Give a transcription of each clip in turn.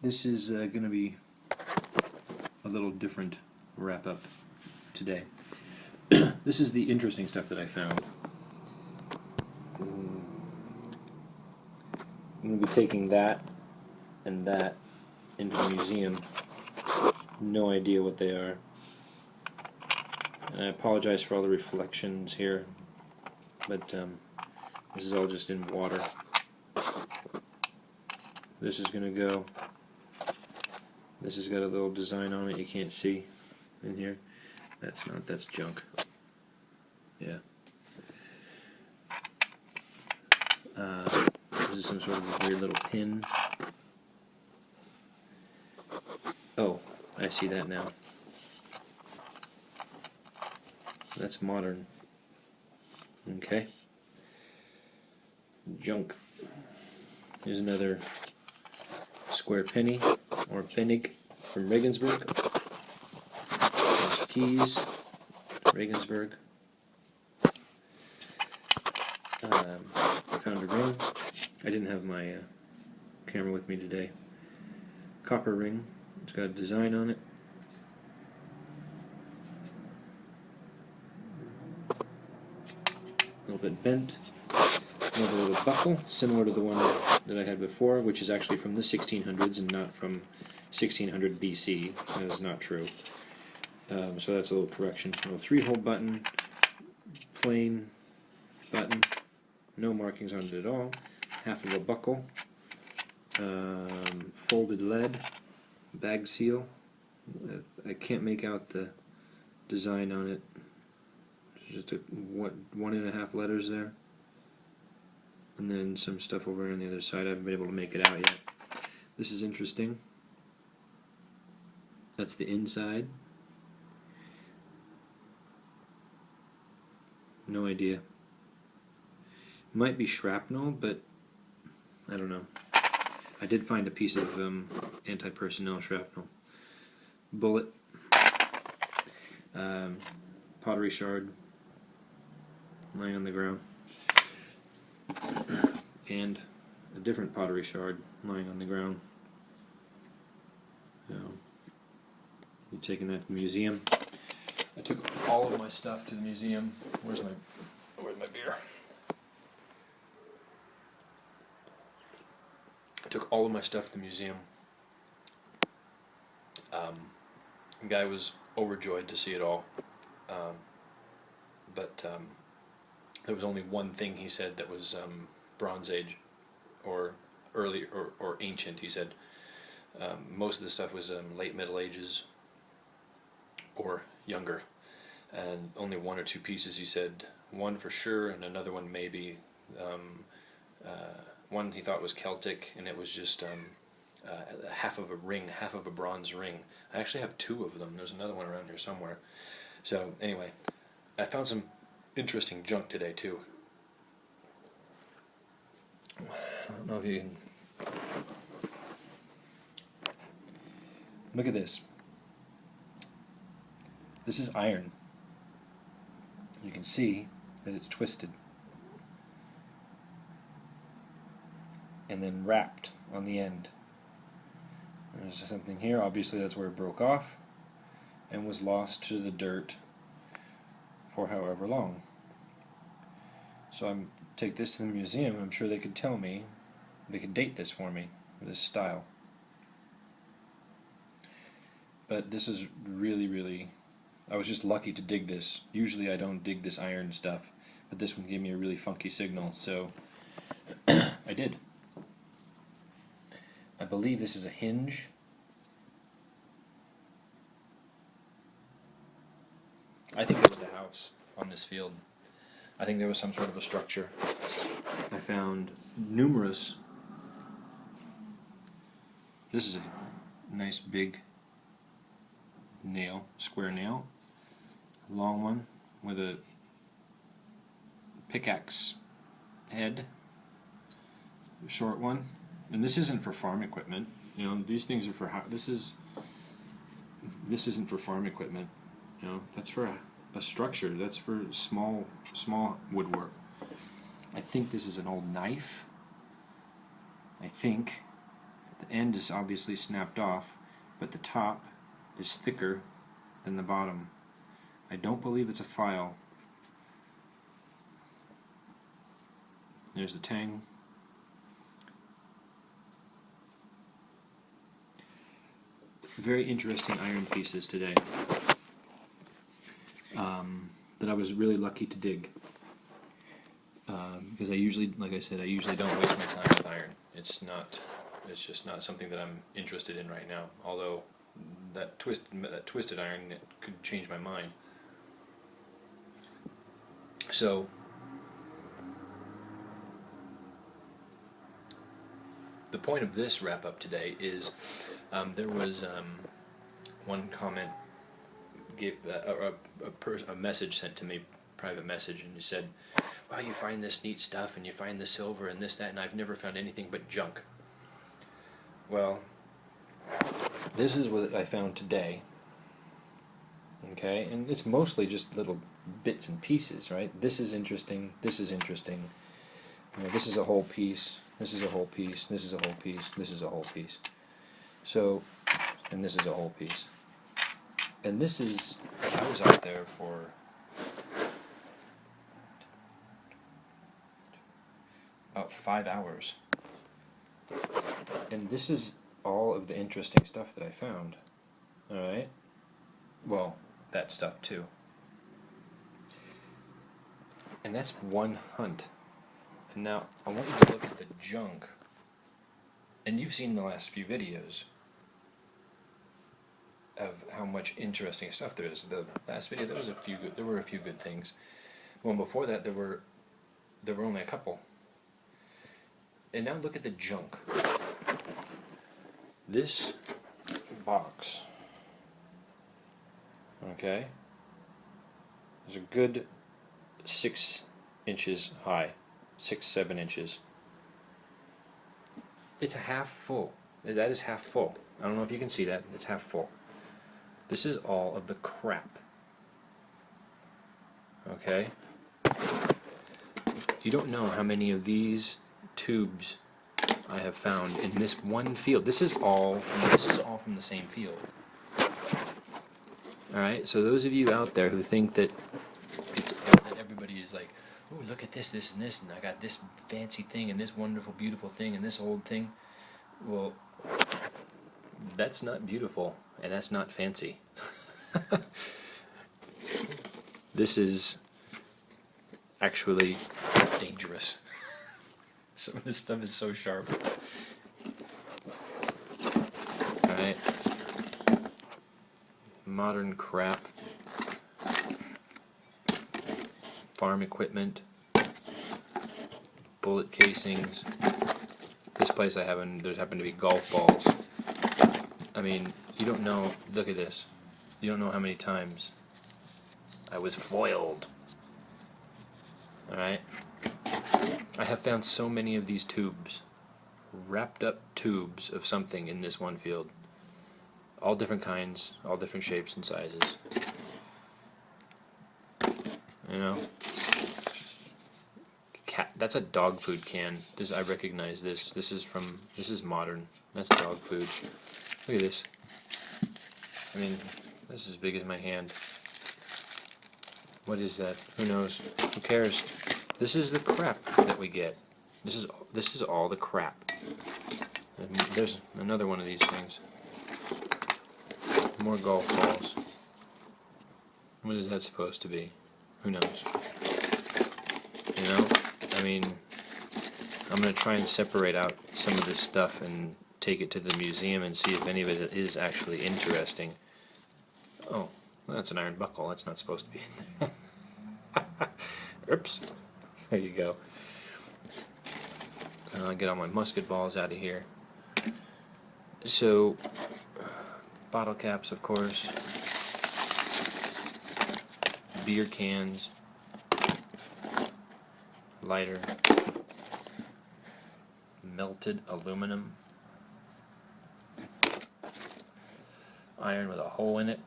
This is going to be a little different wrap-up today. This is the interesting stuff that I found. I'm going to be taking that and that into the museum. No idea what they are. And I apologize for all the reflections here, but this is all just in water. This is going to go. This has got a little design on it you can't see in here. That's not, that's junk. Yeah. This is some sort of weird little pin. Oh, I see that now. That's modern. Okay. Junk. Here's another square penny, or pfennig, from Regensburg. There's keys, Regensburg. I found a ring. I didn't have my camera with me today. Copper ring. It's got a design on it. A little bit bent. Another little buckle, similar to the one that I had before, which is actually from the 1600s and not from 1600 BC. That is not true. So that's a little correction. A little 3-hole button, plain button, no markings on it at all. Half of a buckle, folded lead, bag seal. I can't make out the design on it. There's just 1.5 letters there. And then some stuff over on the other side. I haven't been able to make it out yet. This is interesting. That's the inside. No idea. Might be shrapnel, but I don't know. I did find a piece of anti-personnel shrapnel. Bullet. Pottery shard lying on the ground. And a different pottery shard lying on the ground. So, you're taking that to the museum. I took all of my stuff to the museum. Where's my beer? I took all of my stuff to the museum. The guy was overjoyed to see it all. But there was only one thing he said that was Bronze Age, or early, or ancient. He said most of the stuff was late Middle Ages or younger, and only 1 or 2 pieces. He said one for sure, and another one maybe. One he thought was Celtic, and it was just half of a ring, half of a bronze ring. I actually have 2 of them. There's another one around here somewhere. So anyway, I found some interesting junk today too. I don't know if you can look at this. This is iron. You can see that it's twisted and then wrapped on the end. There's something here. Obviously that's where it broke off and was lost to the dirt for however long. So I'm take this to the museum. I'm sure they could tell me, they could date this for me, this style. But this is really, really, I was just lucky to dig this. Usually I don't dig this iron stuff, but this one gave me a really funky signal, so I did. I believe this is a hinge. I think there was a house on this field. I think there was some sort of a structure. I found numerous. This is a nice big nail, square nail, long one with a pickaxe head, a short one. And this isn't for farm equipment. You know, these things are for this isn't for farm equipment. You know, that's for a structure. That's for small woodwork. I think this is an old knife. I think. The end is obviously snapped off, but the top is thicker than the bottom. I don't believe it's a file. There's the tang. Very interesting iron pieces today that I was really lucky to dig. Because I usually, like I said, I usually don't waste my time with iron. It's just not something that I'm interested in right now. Although that twisted iron, it could change my mind. So the point of this wrap up today is there was one comment gave a message sent to me, private message, and he said, "Wow, you find this neat stuff, and you find the silver and this, that, and I've never found anything but junk." Well, this is what I found today. Okay, and it's mostly just little bits and pieces, right? This is interesting. This is interesting. You know, this is a whole piece. This is a whole piece. This is a whole piece. This is a whole piece. So, and this is a whole piece. And this is, I was out there for about 5 hours. And this is all of the interesting stuff that I found. Alright? Well, that stuff too. And that's one hunt. And now, I want you to look at the junk. And you've seen the last few videos of how much interesting stuff there is. The last video, there were a few good things. Well, before that, there were only a couple. And now look at the junk. This box, okay, is a good 6 inches high, 6-7 inches. It's a half full. That is half full. I don't know if you can see that. It's half full. This is all of the crap. Okay? You don't know how many of these tubes I have found in this one field. This is all from the same field. Alright, so those of you out there who think that that everybody is like, oh, look at this, this, and this, and I got this fancy thing, and this wonderful, beautiful thing, and this old thing. Well, that's not beautiful, and that's not fancy. This is actually dangerous. Some of this stuff is so sharp. Alright. Modern crap. Farm equipment. Bullet casings. This place there happen to be golf balls. I mean, you don't know, look at this. You don't know how many times I was foiled. Alright? I have found so many of these tubes, wrapped up tubes of something in this one field. All different kinds, all different shapes and sizes. You know? That's a dog food can. I recognize this. This is modern. That's dog food. Look at this. I mean, this is as big as my hand. What is that? Who knows? Who cares? This is the crap that we get. This is all the crap. And there's another one of these things. More golf balls. What is that supposed to be? Who knows? You know? I mean, I'm going to try and separate out some of this stuff and take it to the museum and see if any of it is actually interesting. Oh, well, that's an iron buckle. That's not supposed to be in there. Oops. There you go. I'll get all my musket balls out of here. So, bottle caps, of course. Beer cans. Lighter. Melted aluminum. Iron with a hole in it.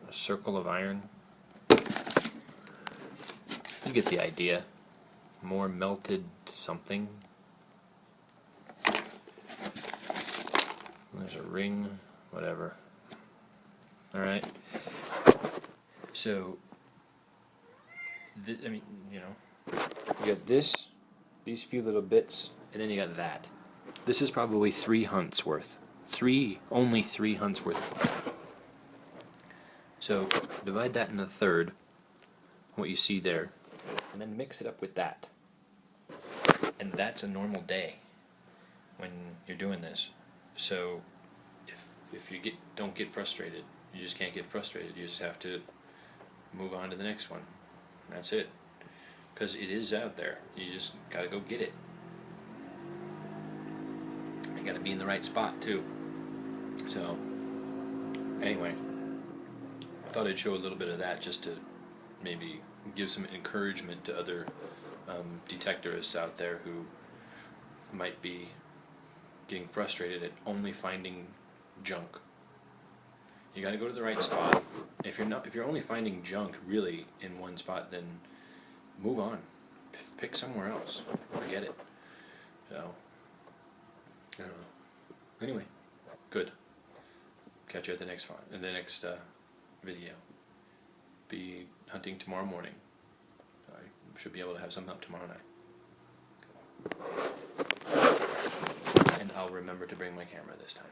A circle of iron. You get the idea. more melted something. There's a ring, whatever. Alright. So, I mean, you know, you got this, these few little bits, and then you got that. This is probably 3 hunts worth. Only 3 hunts worth. So, divide that into a third, what you see there, and then mix it up with that. And that's a normal day when you're doing this. So, if you don't get frustrated, you just can't get frustrated. You just have to move on to the next one. That's it. Because it is out there. You just gotta go get it. You gotta be in the right spot too. So, anyway, I thought I'd show a little bit of that just to maybe give some encouragement to other detectorists out there who might be getting frustrated at only finding junk. You got to go to the right spot. If you're only finding junk really in one spot, then move on. Pick somewhere else. Forget it. So, I don't know. Anyway, good. Catch you at the next video. Be hunting tomorrow morning. I should be able to have some up tomorrow night. And I'll remember to bring my camera this time.